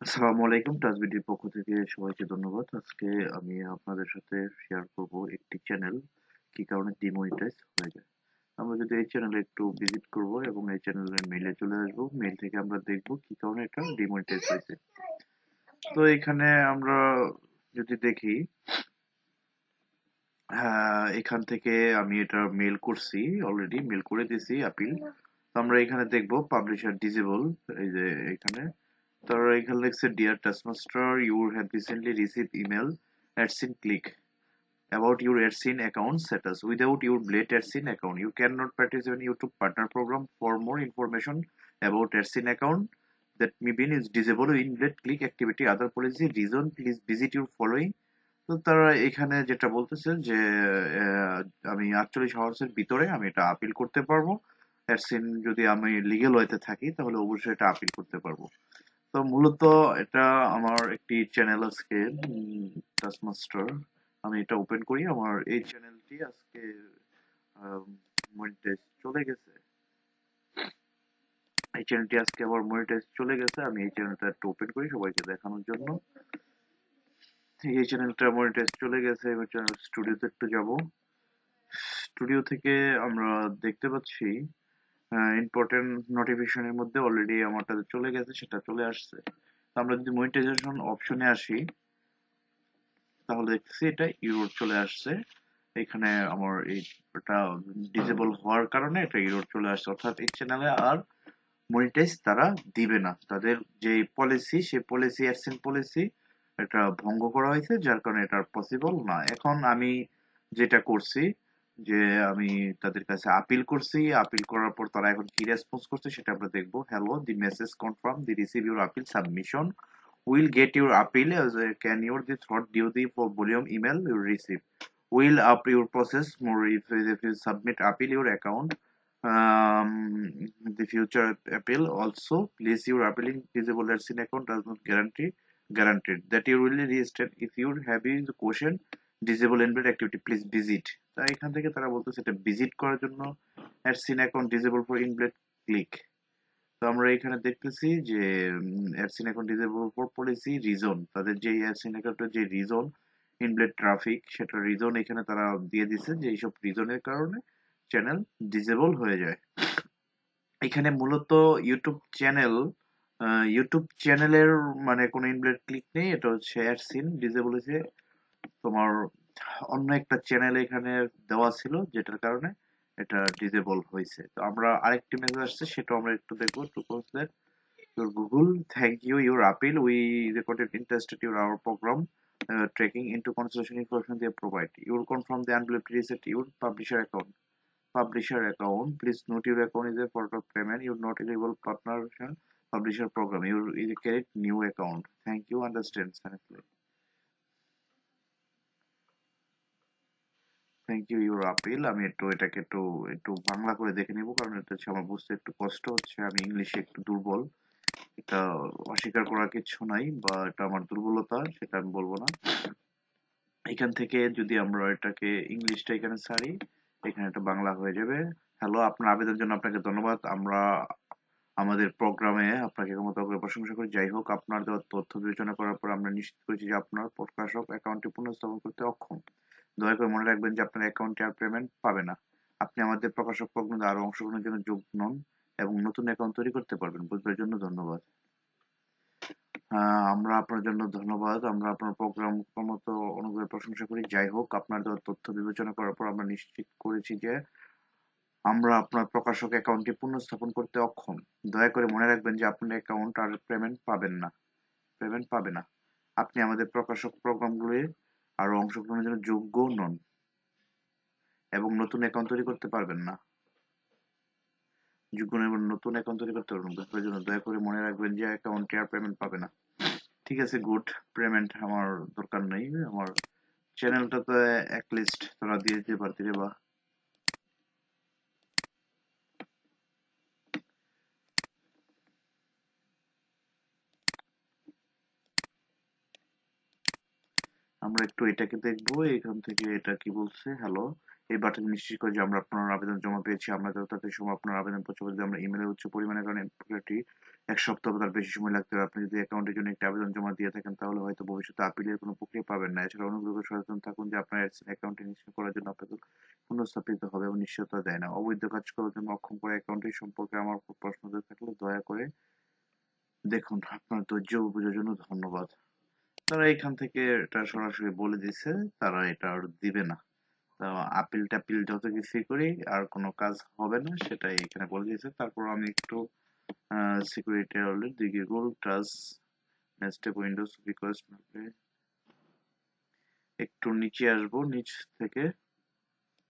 আসসালামু আলাইকুম। টাচবিডির পক্ষ থেকে সবাইকে ধন্যবাদ। আজকে আমি আপনাদের সাথে শেয়ার করব একটি চ্যানেল কি কারণে ডিমনিটাইজ হয়ে যায়। আমরা যদি এই চ্যানেলে একটু ভিজিট করব এবং এই চ্যানেলের মেইলে চলে আসবো। মেইল থেকে আমরা দেখব কি কারণে এটা ডিমনিটাইজ হয়েছে। তো এখানে আমরা যদি দেখি, হ্যাঁ, এখান থেকে আমি এটা মেল করছি, অলরেডি মেল করে দিয়েছি আপিল। তো আমরা এখানে দেখব পাবলিশার ডিসেবল, এই যে এখানে তারা এখানে লিখছে dear Taskmaster you have recently receive email AdSense click about your AdSense account status. Without your Blade AdSense account, you cannot participate in YouTube partner program. For more information about AdSense account that may be is disabled in Blade click activity other policy reason, please visit your following. তো তারা এখানে যেটা বলতেছে যে আহ, আমি 48 আওয়ার্সের ভিতরে আমি এটা আপিল করতে পারবো। অ্যাডসেন্স যদি আমি লিগ্যাল ওয়েতে থাকি তাহলে অবশ্যই এটা আপিল করতে পারবো। তো মূলত এটা আমার একটি চ্যানেল আজকে, টাস্কমাস্টার, আমি এটা ওপেন করি। আমার এই চ্যানেলটি আজকে মনিটাইজ চলে গেছে। এই চ্যানেলটি আজকে আমার মনিটাইজ চলে গেছে। আমি এই চ্যানেলটা একটু ওপেন করি সবাইকে দেখানোর জন্য। এই চ্যানেলটা মনিটাইজ চলে গেছে। এবার চ্যানেল স্টুডিওতে একটু যাব। স্টুডিও থেকে আমরা দেখতে পাচ্ছি ইম্পর্টেন্ট নোটিফিকেশনের মধ্যে অলরেডি আমারটা চলে গেছে, সেটা চলে আসছে। তো আমরা যদি মনিটাইজেশন অপশনে আসি তাহলে দেখতেছি এটা ইউরোর চলে আসছে। এখানে আমার এটা ডিসেবল হওয়ার কারণে এটা ইউরোর চলে আসছে, অর্থাৎ এই চ্যানেলে আর মনিটাইজ তারা দিবে না। তাদের যে পলিসি, সেই পলিসি, অ্যাডসেন্স পলিসি, এটা ভঙ্গ করা হয়েছে, যার কারণে এটা পসিবল না। এখন আমি যেটা করছি যে আমি তাদের কাছে আপিল করছি। আপিল করার পর তারা এখন কি রেসপন্স করছে সেটা আমরা দেখবো। Hello, the message confirm the receive your appeal submission, will get your appeal as a can your the thought due the for volume email you receive will up your process more if you submit appeal your account um, the future appeal also place your appealing visible as in account does not guaranteed that you will reinstate if you have the question disable invalid activity please visit। তাই এখান থেকে তারা বলতেছে এটা visit করার জন্য AdSense account disable for invalid click. তো আমরা এখানে দেখতেছি যে AdSense account disable for policy reason, তাদের যে অ্যাডসিন অ্যাকাউন্টের যে রিজন ইনভ্যালিড ট্রাফিক, সেটা রিজন এখানে তারা দিয়ে দিছে যে এইসব রিজনের কারণে চ্যানেল ডিসেবল হয়ে যায়। এখানে মূলত ইউটিউব চ্যানেল, ইউটিউব চ্যানেলের মানে কোনো ইনভ্যালিড ক্লিক নেই, এটা হচ্ছে অ্যাডসিন ডিসেবল হয়েছে তোমার অন্য একটা চ্যানেল এখানে দেওয়া ছিল, যেটার কারণে এটা ডিসেবল হয়েছে। তো আমরা আরেকটি মেসেজ আসছে, সেটা আমরা একটু দেখবো। Two consider your Google, thank you, your appeal. We recorded interested your our program tracking into consideration information they provide. You will confirm the unbelieved reset your publisher account. Publisher account. Please note your account is a part of payment. You not eligible partner publisher program. You create new account. Thank you. Understand. Thank you your appeal. আমি একটু এটাকে একটু একটু বাংলা করে দেখে নিব, কারণ এটা হচ্ছে আমার বুঝতে একটু কষ্ট হচ্ছে। আমি ইংলিশে একটু দুর্বল। এটা অস্বীকার করার কিছু নাই, বা এটা আমার দুর্বলতা সেটা আমি বলবো না। এখান থেকে যদি আমরা এটাকে ইংলিশটা এখানে ছাড়ি, এখানে এটা বাংলা হয়ে যাবে। হ্যালো, আপনার আবেদনের জন্য আপনাকে ধন্যবাদ। আমরা আমাদের প্রোগ্রামে আপনাকে ক্ষমতা করে প্রশংসা করি। যাই হোক, আপনার দেওয়া তথ্য বিবেচনা করার পর আমরা নিশ্চিত করেছি যে আপনার প্রকাশক অ্যাকাউন্টটি পুনঃস্থাপন করতে অক্ষম। দয়া করে মনে রাখবেন যে আপনার অ্যাকাউন্টে আর পেমেন্ট পাবে না। আপনি আমাদের প্রকাশক প্রোগ্রামে আরো অংশগ্রহণের জন্য যোগ্য নন এবং নতুন অ্যাকাউন্ট তৈরি করতে পারবেন। বুঝবার জন্য ধন্যবাদ। আমরা আপনার জন্য ধন্যবাদ। আমরা আপনার প্রোগ্রাম মতো অনুগ্রহের প্রশংসা করি। যাই হোক, আপনার দেওয়া তথ্য বিবেচনা করার পর আমরা নিশ্চিত করেছি যে আমরা আপনার প্রকাশক অ্যাকাউন্টটি পুনঃস্থাপন করতে অক্ষম। দয়া করে মনে রাখবেন যে আপনার অ্যাকাউন্ট আর পেমেন্ট পাবেন না, পেমেন্ট পাবে না। আপনি আমাদের প্রকাশক প্রোগ্রামগুলির আরো অংশগ্রহণের জন্য যোগ্য নন এবং নতুন অ্যাকাউন্ট তৈরি করতে পারবেন না। যোগ্য নন এবং নতুন অ্যাকাউন্ট তৈরি করতে পারবেন না। জন্য দয়া করে মনে রাখবেন যে অ্যাকাউন্টটি আর পেমেন্ট পাবে না। ঠিক আছে, গুড। পেমেন্ট আমার দরকার নেই। আমার চ্যানেলটা তো এক লিস্ট তোরা দিয়ে দিতে পারতি রে বা। আমরা একটু এটাকে দেখবো। এখান থেকে এটা কি বলছে, হ্যালো, এই বাটন নিশ্চিত করে যে আমরা আপনার আবেদন জমা পেয়েছি। আমরা যত তাড়াতাড়ি সম্ভব আপনার আবেদন পত্র যদি আমরা ইমেলে উচ্চ পরিমাণের কারণে প্রক্রিয়াটি 1 সপ্তাহ বা তার বেশি সময় লাগতে পারে। আপনি যদি অ্যাকাউন্টের জন্য একটি আবেদন জমা দিয়ে থাকেন তাহলে হয়তো ভবিষ্যতে আপিলের কোনো প্রক্রিয়া পাবেন না। এছাড়া অনুগ্রহ করে সচেতন থাকুন যে আপনার অ্যাকাউন্টটি নিশ্চিত করার জন্য আপনাকে পুনঃস্থাপিত হবে এবং নিশ্চয়তা দেয় না। অবৈধ কাজ করার জন্য অক্ষম করা অ্যাকাউন্টটি সম্পর্কে আমার খুব প্রশ্ন থাকলে দয়া করে দেখুন। আপনার ধৈর্য ও বোঝার জন্য ধন্যবাদ। তারা এখান থেকে এটা সরাসরি বলে দিছে তারা এটা আর দিবে না। তো আপিল টাপিল যত কিছুই করি আর কোনো কাজ হবে না সেটাই এখানে বলে দিয়েছে। তারপর আমি একটু security already the Google touch next windows request একটু নিচে আসবো, নিচ থেকে